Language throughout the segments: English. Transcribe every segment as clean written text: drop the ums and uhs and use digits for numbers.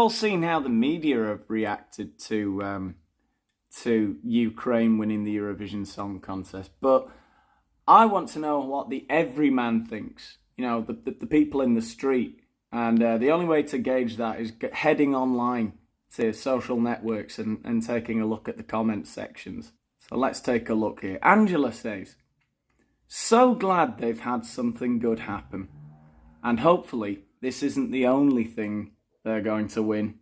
all seen how the media have reacted to Ukraine winning the Eurovision Song Contest, but I want to know what the everyman thinks. You know, the people in the street. And the only way to gauge that is heading online to social networks and taking a look at the comment sections. So let's take a look here. Angela says, "So glad they've had something good happen. And hopefully this isn't the only thing they're going to win."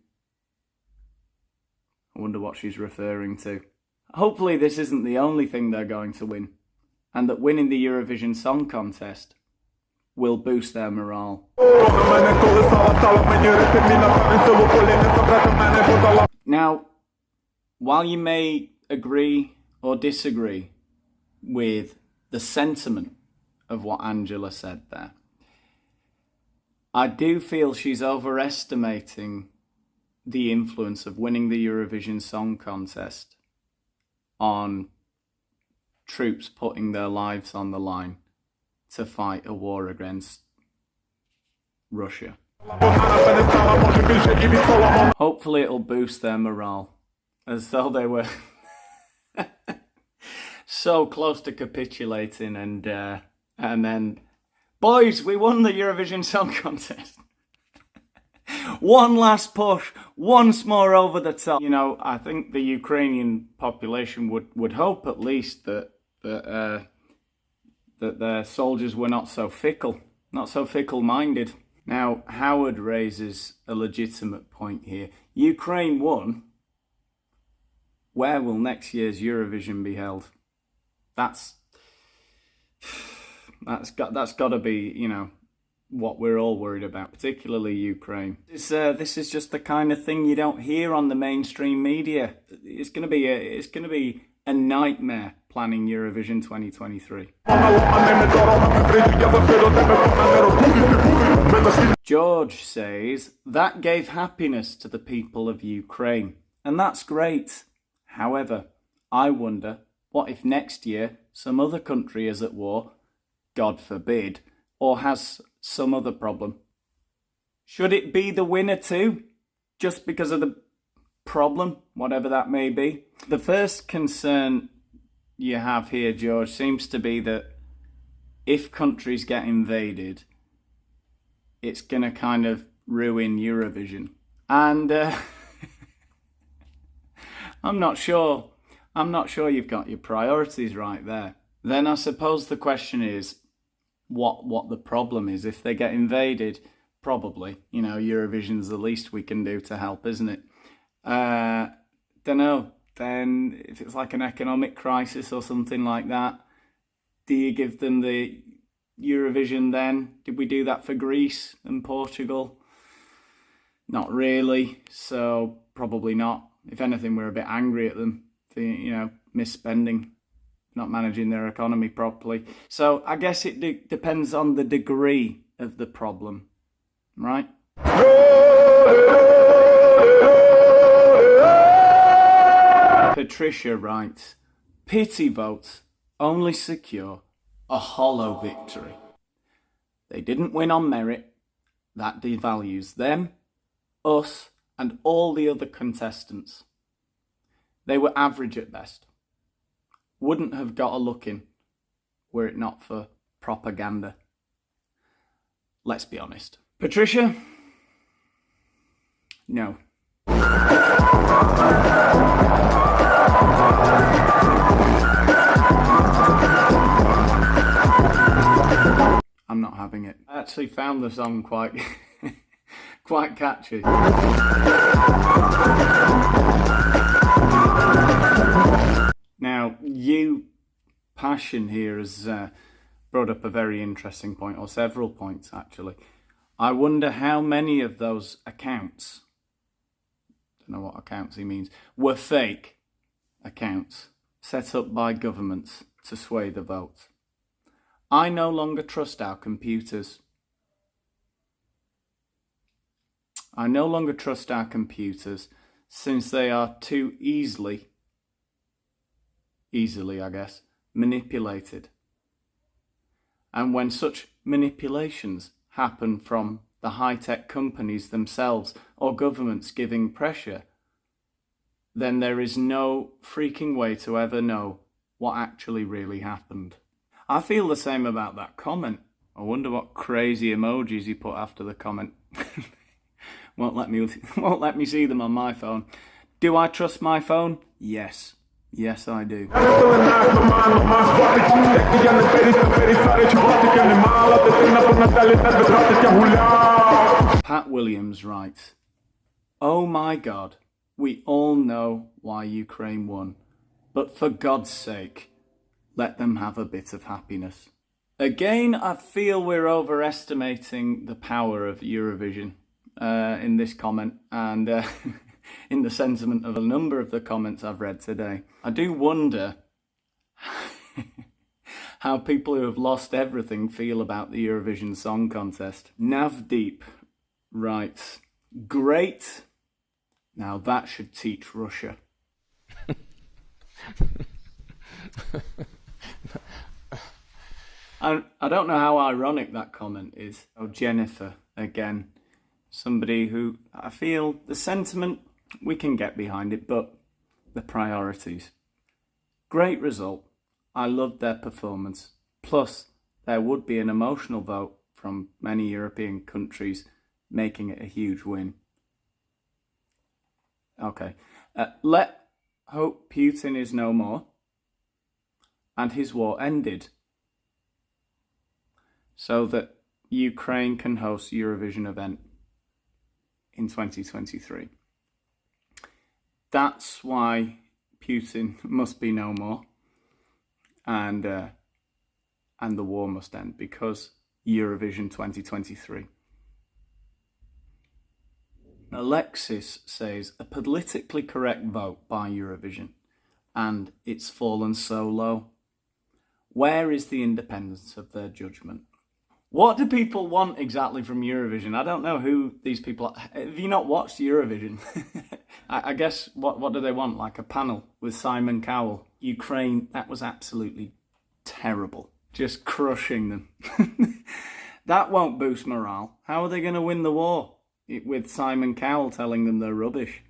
I wonder what she's referring to. Hopefully this isn't the only thing they're going to win. And that winning the Eurovision Song Contest will boost their morale. Now, while you may agree or disagree with the sentiment of what Angela said there, I do feel she's overestimating the influence of winning the Eurovision Song Contest on troops putting their lives on the line to fight a war against Russia. Hopefully it'll boost their morale, as though they were so close to capitulating and then, boys, we won the Eurovision Song Contest. One last push, once more over the top. You know, I think the Ukrainian population would hope at least that their soldiers were not so fickle-minded. Now, Howard raises a legitimate point here. Ukraine won. Where will next year's Eurovision be held? That's got to be, you know, what we're all worried about, particularly Ukraine. This is just the kind of thing you don't hear on the mainstream media. It's going to be a nightmare planning Eurovision 2023. George says, that gave happiness to the people of Ukraine, and that's great. However, I wonder, what if next year some other country is at war, God forbid, or has some other problem? Should it be the winner too, just because of the problem, whatever that may be? The first concern you have here, George, seems to be that if countries get invaded, it's going to kind of ruin Eurovision. And I'm not sure you've got your priorities right there. Then I suppose the question is what the problem is. If they get invaded, probably, you know, Eurovision's the least we can do to help, isn't it? Don't know. Then if it's like an economic crisis or something like that, do you give them the Eurovision then? Did we do that for Greece and Portugal? Not really, so probably not. If anything, we're a bit angry at them for, you know, misspending, not managing their economy properly. So I guess it depends on the degree of the problem, right? Patricia writes, pity votes only secure a hollow victory. They didn't win on merit. That devalues them, us, and all the other contestants. They were average at best. Wouldn't have got a look in were it not for propaganda. Let's be honest. Patricia? No. I'm not having it. I actually found the song quite quite catchy. Now, Passion here has brought up a very interesting point, or several points actually. I wonder how many of those accounts, don't know what accounts he means, were fake accounts set up by governments to sway the vote. I no longer trust our computers. I no longer trust our computers since they are too easily I guess, manipulated. And when such manipulations happen from the high-tech companies themselves or governments giving pressure, then there is no freaking way to ever know what actually really happened. I feel the same about that comment. I wonder what crazy emojis he put after the comment. won't let me see them on my phone. Do I trust my phone? Yes. Yes, I do. Pat Williams writes, "Oh my God, we all know why Ukraine won, but for God's sake, let them have a bit of happiness." Again, I feel we're overestimating the power of Eurovision in this comment and in the sentiment of a number of the comments I've read today. I do wonder how people who have lost everything feel about the Eurovision Song Contest. Navdeep writes, "Great. Now that should teach Russia." I don't know how ironic that comment is. Oh, Jennifer, again, somebody who I feel the sentiment, we can get behind it, but the priorities. Great result. I loved their performance. Plus, there would be an emotional vote from many European countries, making it a huge win. Okay. Let hope Putin is no more and his war ended, so that Ukraine can host the Eurovision event in 2023. That's why Putin must be no more, and the war must end, because Eurovision 2023. Alexis says, "A politically correct vote by Eurovision, and it's fallen so low. Where is the independence of their judgment?" What do people want exactly from Eurovision? I don't know who these people are. Have you not watched Eurovision? I guess, what do they want? Like a panel with Simon Cowell. Ukraine, that was absolutely terrible. Just crushing them. That won't boost morale. How are they going to win the war? With Simon Cowell telling them they're rubbish.